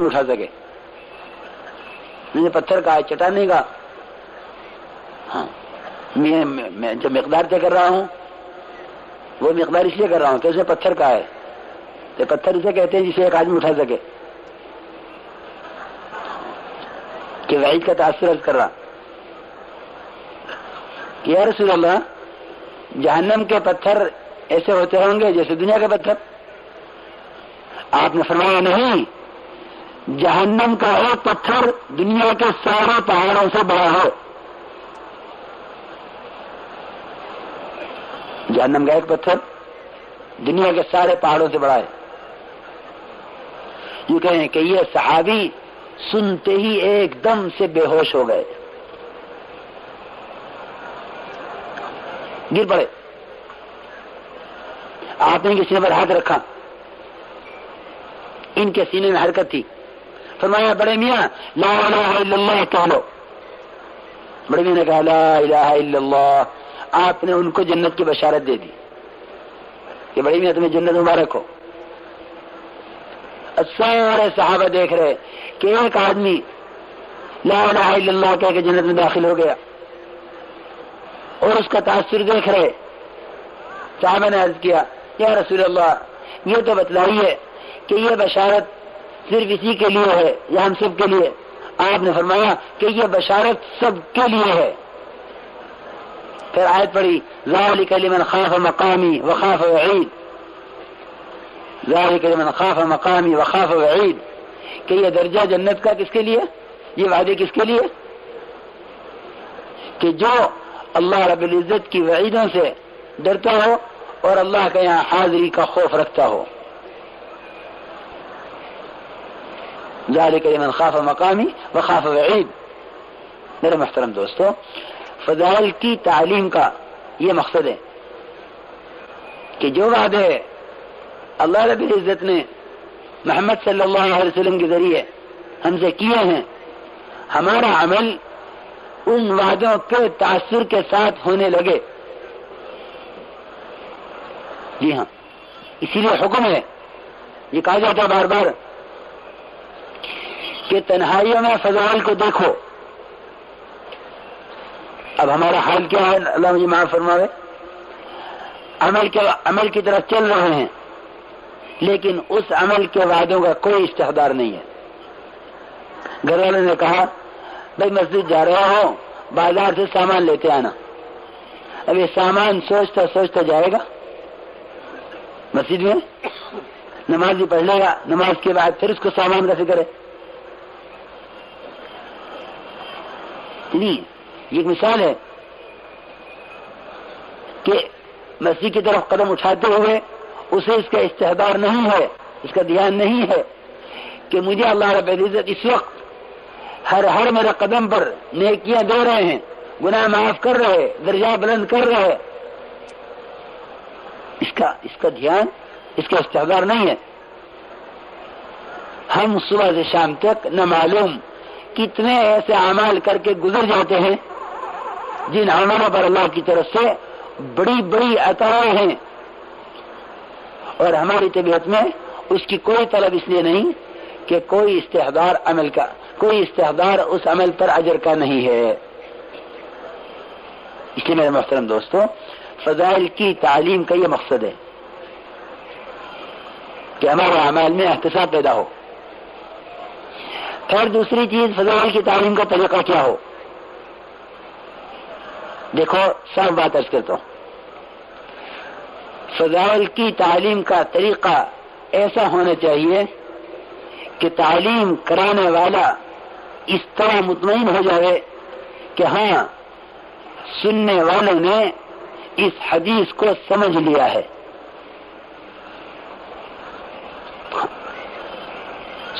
اٹھا سکے. میں نے پتھر کا چٹان نہیں کہا. ہاں میں جو مقدار طے کر رہا ہوں وہ مقدار اس لیے کر رہا ہوں کہ اسے پتھر کا ہے. تو پتھر اسے کہتے ہیں جسے ایک آدمی اٹھا سکے. کہ وعید کا تاثر کر رہا کہ یا رسول اللہ جہنم کے پتھر ایسے ہوتے ہوں گے جیسے دنیا کے پتھر. آپ نے فرمایا نہیں، جہنم کا ایک پتھر دنیا کے سارے پہاڑوں سے بڑا ہے. جہنم کا ایک پتھر دنیا کے سارے پہاڑوں سے بڑا ہے. یہ کہیں کہ یہ صحابی سنتے ہی ایک دم سے بے ہوش ہو گئے، گر پڑے. آپ نے کسی نے پر ہاتھ رکھا، ان کے سینے میں حرکت تھی. فرمایا بڑے میاں لا الہ الا اللہ کہہ لو. بڑے میاں نے کہا لا الہ الا اللہ. آپ نے ان کو جنت کی بشارت دے دی کہ بڑے میاں تمہیں جنت مبارک ہو. سارے صحابہ دیکھ رہے کہ ایک آدمی لا الہ الا اللہ کہہ کے جنت میں داخل ہو گیا اور اس کا تاثر دیکھ رہے. صحابہ نے عرض کیا یا رسول اللہ یہ تو بتلائیے کہ یہ بشارت صرف اسی کے لیے ہے یا ہم سب کے لیے؟ آپ نے فرمایا کہ یہ بشارت سب کے لیے ہے. پھر آیت پڑھی ذالک لمن خاف مقامی وخاف وعید. ذالک لمن خاف مقامی وخاف وعید کہ یہ درجہ جنت کا کس کے لیے، یہ وعدے کس کے لیے؟ کہ جو اللہ رب العزت کی وعیدوں سے ڈرتا ہو اور اللہ کے یہاں حاضری کا خوف رکھتا ہو. ذالک لمن خاف مقامی وخاف وعید. میرے محترم دوستو، فضائل کی تعلیم کا یہ مقصد ہے کہ جو وعدے اللہ رب العزت نے محمد صلی اللہ علیہ وسلم کے ذریعے ہم سے کیے ہیں، ہمارا عمل ان وعدوں کے تاثر کے ساتھ ہونے لگے. جی ہاں، اسی لیے حکم ہے، یہ کہا جاتا ہے بار بار کہ تنہائیوں میں فضائل کو دیکھو. اب ہمارا حال کیا ہے اللہ مجھے معاف فرماوے. عمل کی طرف چل رہے ہیں لیکن اس عمل کے وعدوں کا کوئی استحضار نہیں ہے. گھر والوں نے کہا بھائی مسجد جا رہے ہو بازار سے سامان لیتے آنا. اب یہ سامان سوچتا سوچتا جائے گا مسجد میں، نماز بھی پڑھ لے گا، نماز کے بعد پھر اس کو سامان کا فکر ہے. نہیں، یہ ایک مثال ہے کہ مسجد کی طرف قدم اٹھاتے ہوئے اسے اس کا استحضار نہیں ہے، اس کا دھیان نہیں ہے کہ مجھے اللہ رب العزت اس وقت ہر میرے قدم پر نیکیاں دے رہے ہیں، گناہ معاف کر رہے، درجہ بلند کر رہے. اس کا دھیان، اس کا استحضار نہیں ہے. ہم صبح سے شام تک نہ معلوم کتنے ایسے اعمال کر کے گزر جاتے ہیں جن اعمالوں پر اللہ کی طرف سے بڑی بڑی عطائیں ہیں اور ہماری طبیعت میں اس کی کوئی طلب اس لیے نہیں کہ کوئی استحضار عمل کا، کوئی استحضار اس عمل پر اجر کا نہیں ہے. اس لیے میرے محترم دوستو، فضائل کی تعلیم کا یہ مقصد ہے کہ ہمارے اعمال میں احتساب پیدا ہو. پھر دوسری چیز، فضائل کی تعلیم کا طریقہ کیا ہو. دیکھو صاف بات عرض کرتا ہوں، فضائل کی تعلیم کا طریقہ ایسا ہونا چاہیے کہ تعلیم کرانے والا اس طرح مطمئن ہو جائے کہ ہاں سننے والوں نے اس حدیث کو سمجھ لیا ہے.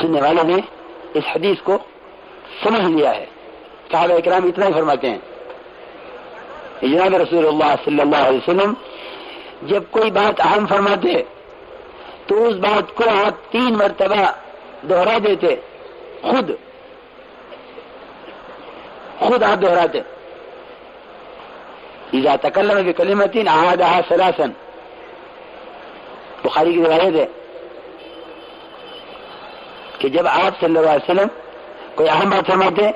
سننے والوں نے اس حدیث کو سمجھ لیا ہے. صحابہ اکرام اتنا ہی فرماتے ہیں. جناب رسول اللہ صلی اللہ علیہ وسلم جب کوئی بات اہم فرماتے تو اس بات کو آپ 3 مرتبہ دوہرا دیتے، خود آپ دوہراتے. اذا تکلم بکلمۃ اعادها 3، بخاری کی روایت ہے. کہ جب آپ صلی اللہ علیہ وسلم کوئی اہم بات فرماتے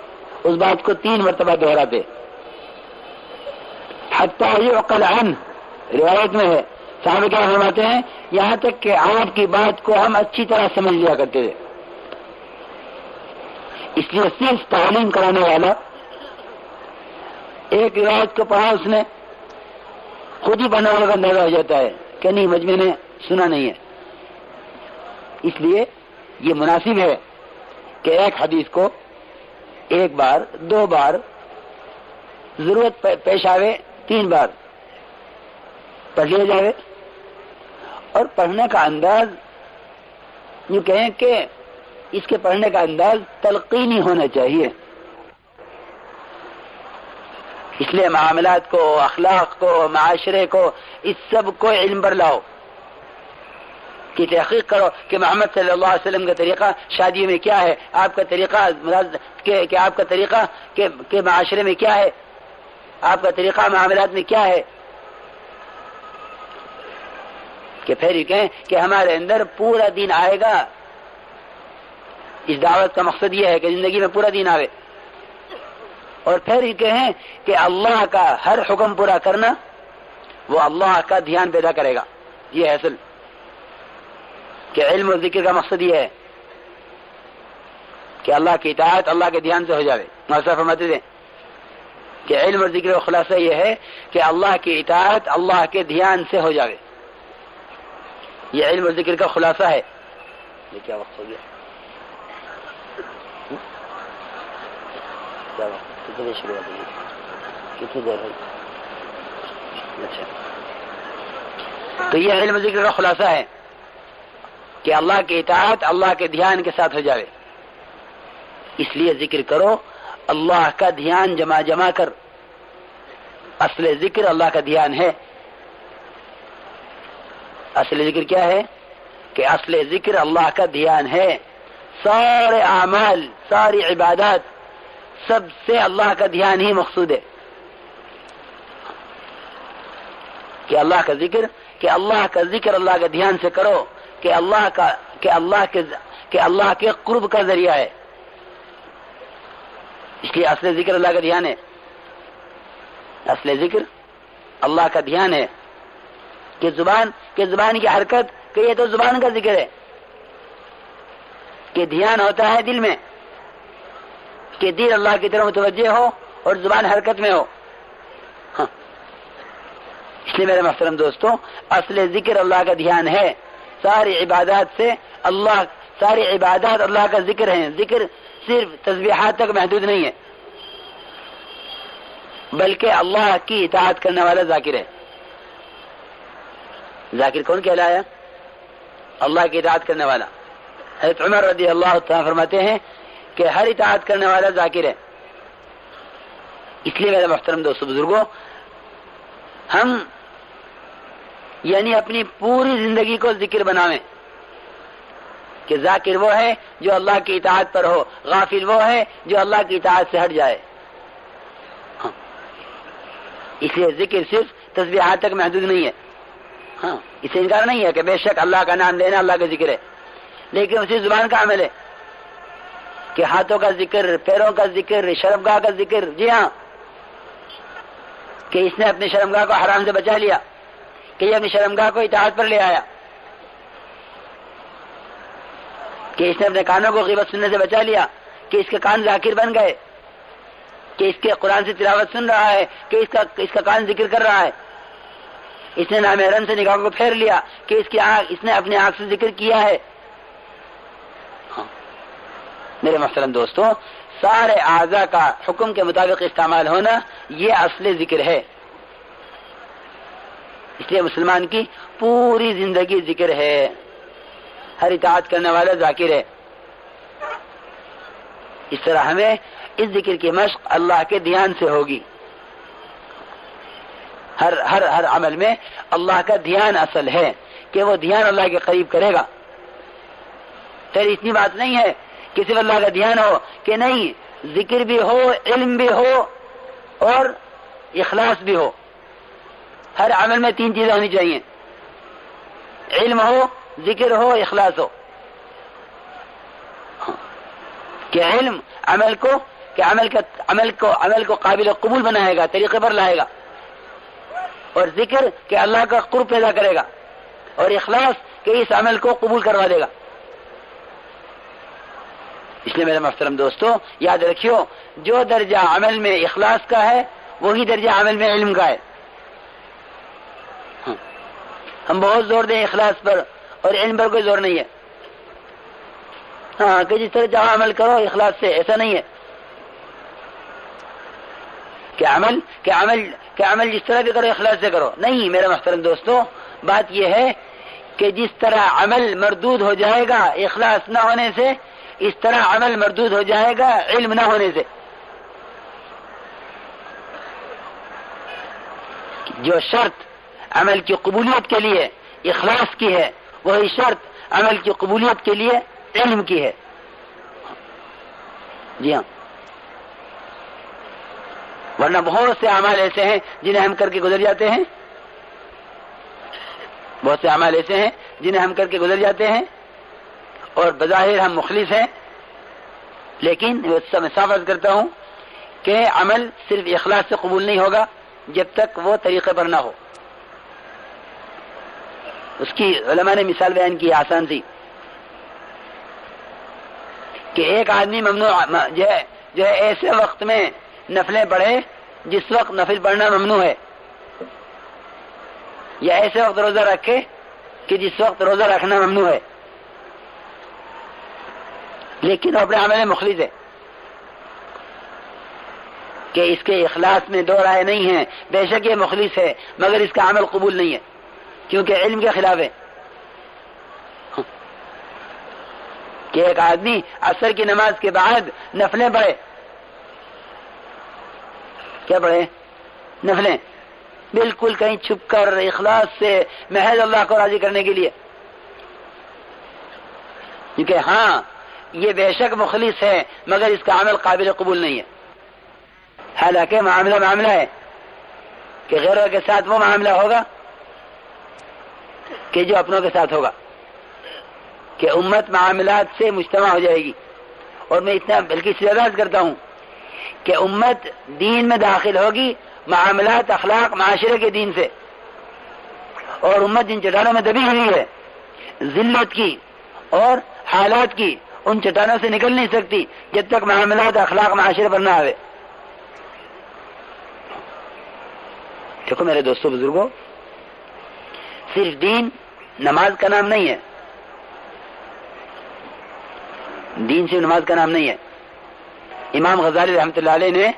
اس بات کو 3 مرتبہ دہراتے، حتی یعقل عنہ، روایت میں ہے صحابہ کیا فرماتے ہیں یہاں تک کہ آپ کی بات کو ہم اچھی طرح سمجھ لیا کرتے تھے۔ اس لیے صرف تعلیم کرانے والا ایک روایت کو پڑھا اس نے خود ہی پڑھنے والے کا اندازہ ہو جاتا ہے کہ نہیں مجمع نے سنا نہیں ہے۔ اس لیے یہ مناسب ہے کہ ایک حدیث کو 1 بار 2 بار ضرورت پیش آوے 3 بار پڑھ لیا جائے، اور پڑھنے کا انداز یوں کہیں کہ اس کے پڑھنے کا انداز تلقینی ہونا چاہیے۔ اس لیے معاملات کو، اخلاق کو، معاشرے کو، اس سب کو علم پر لاؤ کہ تحقیق کرو کہ محمد صلی اللہ علیہ وسلم کا طریقہ شادی میں کیا ہے، آپ کا طریقہ کہ آپ کا طریقہ کہ معاشرے میں کیا ہے، آپ کا طریقہ معاملات میں کیا ہے، کہ پھر یہ کہیں کہ ہمارے اندر پورا دین آئے گا۔ اس دعوت کا مقصد یہ ہے کہ زندگی میں پورا دین آئے، اور پھر یہ کہیں کہ اللہ کا ہر حکم پورا کرنا وہ اللہ کا دھیان پیدا کرے گا۔ یہ ہے اصل کہ علم و ذکر کا مقصد یہ ہے کہ اللہ کی اطاعت اللہ کے دھیان سے ہو جائے۔ مولانا فرماتے تھے کہ علم اور ذکر کا خلاصہ یہ ہے کہ اللہ کی اطاعت اللہ کے دھیان سے ہو جائے۔ یہ علم اور ذکر کا خلاصہ ہے۔ یہ کیا وقت ہو گیا؟ کیا وقت کتنے شروع ہو گئی؟ کتنی دیر ہوئی؟ اچھا، تو یہ علم و ذکر کا خلاصہ ہے کہ اللہ کی اطاعت اللہ کے دھیان کے ساتھ ہو جائے۔ اس لیے ذکر کرو، اللہ کا دھیان جمع کر۔ اصل ذکر اللہ کا دھیان ہے۔ اصل ذکر کیا ہے؟ کہ اصل ذکر اللہ کا دھیان ہے۔ سارے اعمال، ساری عبادات، سب سے اللہ کا دھیان ہی مقصود ہے کہ اللہ کا ذکر اللہ کا دھیان سے کرو کہ اللہ کے قرب کا ذریعہ ہے۔ اس لیے اصل ذکر اللہ کا دھیان ہے۔ اصل ذکر اللہ کا دھیان ہے کہ زبان کی حرکت، کہ یہ تو زبان کا ذکر ہے، کہ دھیان ہوتا ہے دل میں، کہ دل اللہ کی طرف متوجہ ہو اور زبان حرکت میں ہو۔ ہاں، اس لیے میرے محترم دوستوں، اصل ذکر اللہ کا دھیان ہے۔ ساری عبادات اللہ کا ذکر ہے۔ ذکر صرف تسبیحات تک محدود نہیں ہے، بلکہ اللہ کی اطاعت کرنے والا ذاکر ہے۔ ذاکر کون کہلایا؟ اللہ کی اطاعت کرنے والا۔ حضرت عمر رضی اللہ تعالیٰ فرماتے ہیں کہ ہر اطاعت کرنے والا ذاکر ہے۔ اس لیے میرے محترم دوستو بزرگوں، ہم یعنی اپنی پوری زندگی کو ذکر بنائیں کہ ذاکر وہ ہے جو اللہ کی اطاعت پر ہو، غافل وہ ہے جو اللہ کی اطاعت سے ہٹ جائے۔ ہاں، اس لیے ذکر صرف تسبیحات تک محدود نہیں ہے۔ ہاں، اس سے انکار نہیں ہے کہ بے شک اللہ کا نام لینا اللہ کا ذکر ہے، لیکن اسی زبان کا عمل ہے کہ ہاتھوں کا ذکر، پیروں کا ذکر، شرمگاہ کا ذکر۔ جی ہاں، کہ اس نے اپنی شرمگاہ کو حرام سے بچا لیا، کہ یہ اپنی شرمگاہ کو اطاعت پر لے آیا، کہ اس نے اپنے کانوں کو غیبت سننے سے بچا لیا، کہ اس کے کان ذاکر بن گئے، کہ اس کے قرآن سے تلاوت سن رہا ہے، کہ اس کا کان ذکر کر رہا ہے۔ اس نے نامحرم سے نگاہ کو پھیر لیا، کہ اس نے اپنے آنکھ سے ذکر کیا ہے۔ ہاں، میرے محترم دوستوں، سارے اعضاء کا حکم کے مطابق استعمال ہونا یہ اصل ذکر ہے۔ اس لیے مسلمان کی پوری زندگی ذکر ہے، ہر اطاعت کرنے والا ذاکر ہے۔ اس طرح ہمیں اس ذکر کی مشق اللہ کے دھیان سے ہوگی۔ ہر عمل میں اللہ کا دھیان اصل ہے کہ وہ دھیان اللہ کے قریب کرے گا۔ پھر اتنی بات نہیں ہے کہ صرف اللہ کا دھیان ہو، کہ نہیں، ذکر بھی ہو، علم بھی ہو اور اخلاص بھی ہو۔ ہر عمل میں 3 چیزیں ہونی چاہیے، علم ہو، ذکر ہو، اخلاص ہو۔ کہ علم عمل کو قابل قبول بنائے گا، طریقے پر لائے گا، اور ذکر کہ اللہ کا قرب پیدا کرے گا، اور اخلاص کہ اس عمل کو قبول کروا دے گا۔ اس لیے میرے محترم دوستو یاد رکھیو، جو درجہ عمل میں اخلاص کا ہے وہی درجہ عمل میں علم کا ہے۔ ہم بہت زور دیں اخلاص پر اور علم پر کوئی زور نہیں ہے، کہ جس طرح چاہو عمل کرو اخلاص سے، ایسا نہیں ہے کہ عمل جس طرح بھی کرو اخلاص سے کرو، نہیں میرے محترم دوستو، بات یہ ہے کہ جس طرح عمل مردود ہو جائے گا اخلاص نہ ہونے سے، اس طرح عمل مردود ہو جائے گا علم نہ ہونے سے۔ جو شرط عمل کی قبولیت کے لیے اخلاص کی ہے، وہی شرط عمل کی قبولیت کے لیے علم کی ہے۔ جی ہاں، ورنہ بہت سے اعمال ایسے ہیں جنہیں ہم کر کے گزر جاتے ہیں، بہت سے اعمال ایسے ہیں جنہیں ہم کر کے گزر جاتے ہیں اور بظاہر ہم مخلص ہیں، لیکن میں صاف عرض کرتا ہوں کہ عمل صرف اخلاص سے قبول نہیں ہوگا جب تک وہ طریقے پر نہ ہو۔ اس کی علماء نے مثال بیان کی آسان سی کہ ایک آدمی ممنوع جو ہے ایسے وقت میں نفلیں پڑھے جس وقت نفل پڑھنا ممنوع ہے، یا ایسے وقت روزہ رکھے کہ جس وقت روزہ رکھنا ممنوع ہے، لیکن وہ اپنے عمل میں مخلص ہے کہ اس کے اخلاص میں دو رائے نہیں ہیں، بے شک یہ مخلص ہے مگر اس کا عمل قبول نہیں ہے کیونکہ علم کے خلاف ہے۔ کہ ایک آدمی عصر کی نماز کے بعد نفلیں پڑھے، کیا پڑھے؟ نفلیں، بالکل کہیں چھپ کر اخلاص سے محض اللہ کو راضی کرنے کے لیے، کیونکہ ہاں یہ بے شک مخلص ہے مگر اس کا عمل قابل قبول نہیں ہے۔ حالانکہ معاملہ ہے کہ غیروں کے ساتھ وہ معاملہ ہوگا کہ جو اپنوں کے ساتھ ہوگا، کہ امت معاملات سے مجتمع ہو جائے گی۔ اور میں اتنا بلکہ استدعا کرتا ہوں کہ امت دین میں داخل ہوگی معاملات، اخلاق، معاشرے کے دین سے، اور امت جن چٹانوں میں دبی ہوئی ہے ذلت کی اور حالات کی، ان چٹانوں سے نکل نہیں سکتی جب تک معاملات، اخلاق، معاشرے پر نہ آوے۔ دیکھو میرے دوستو بزرگوں، صرف دین نماز کا نام نہیں ہے، دین صرف نماز کا نام نہیں ہے۔ امام غزالی رحمۃ اللہ علیہ نے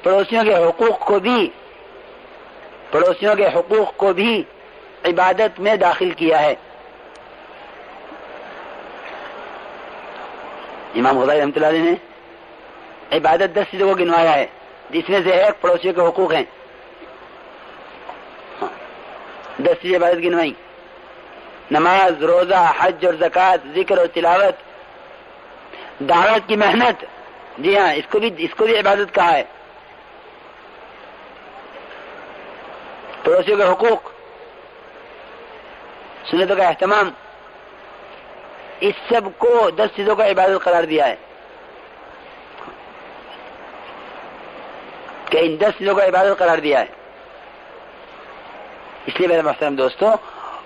پڑوسیوں کے حقوق کو بھی عبادت میں داخل کیا ہے۔ امام غزالی رحمۃ اللہ علیہ نے عبادت 10 چیزوں کو گنوایا ہے، جس میں سے ایک پڑوسیوں کے حقوق ہیں۔ 10 چیزیں عبادت گنوائی: نماز، روزہ، حج اور زکوٰۃ، ذکر اور تلاوت، دعوت کی محنت، جی ہاں اس کو بھی عبادت کہا ہے۔ پڑوسیوں کے حقوق، سنتوں کا اہتمام، اس سب کو 10 چیزوں کا عبادت قرار دیا ہے کہ ان 10 چیزوں کا عبادت قرار دیا ہے۔ اس لیے میرے محترم دوستو،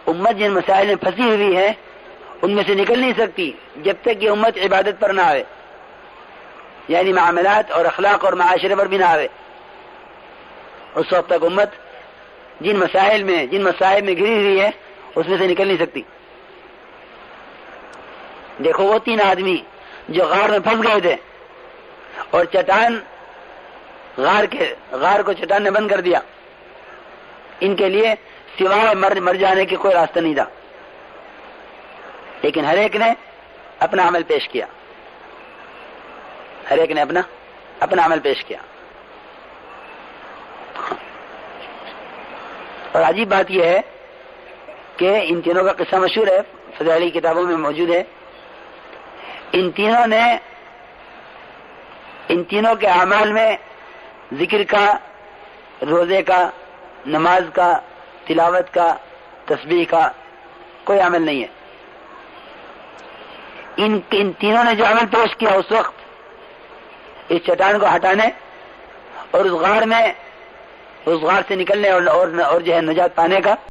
امت جن مسائل میں پھنسی ہوئی ہے ان میں سے نکل نہیں سکتی جب تک یہ امت عبادت پر نہ آئے، یعنی معاملات اور اخلاق اور معاشرے پر بھی نہ آئے۔ اس وقت تک امت جن مسائل میں گری ہوئی ہے اس میں سے نکل نہیں سکتی۔ دیکھو وہ 3 آدمی جو غار میں پھنس گئے تھے اور غار کو چٹان نے بند کر دیا، ان کے لیے سوائے مر جانے کے کوئی راستہ نہیں تھا، لیکن ہر ایک نے اپنا عمل پیش کیا، ہر ایک نے اپنا عمل پیش کیا۔ اور عجیب بات یہ ہے کہ ان تینوں کا قصہ مشہور ہے، فضائلی کتابوں میں موجود ہے۔ ان تینوں کے اعمال میں ذکر کا، روزے کا، نماز کا، تلاوت کا، تسبیح کا کوئی عمل نہیں ہے۔ ان تینوں نے جو عمل پیش کیا اس وقت اس چٹان کو ہٹانے اور اس غار سے نکلنے اور جو ہے نجات پانے کا،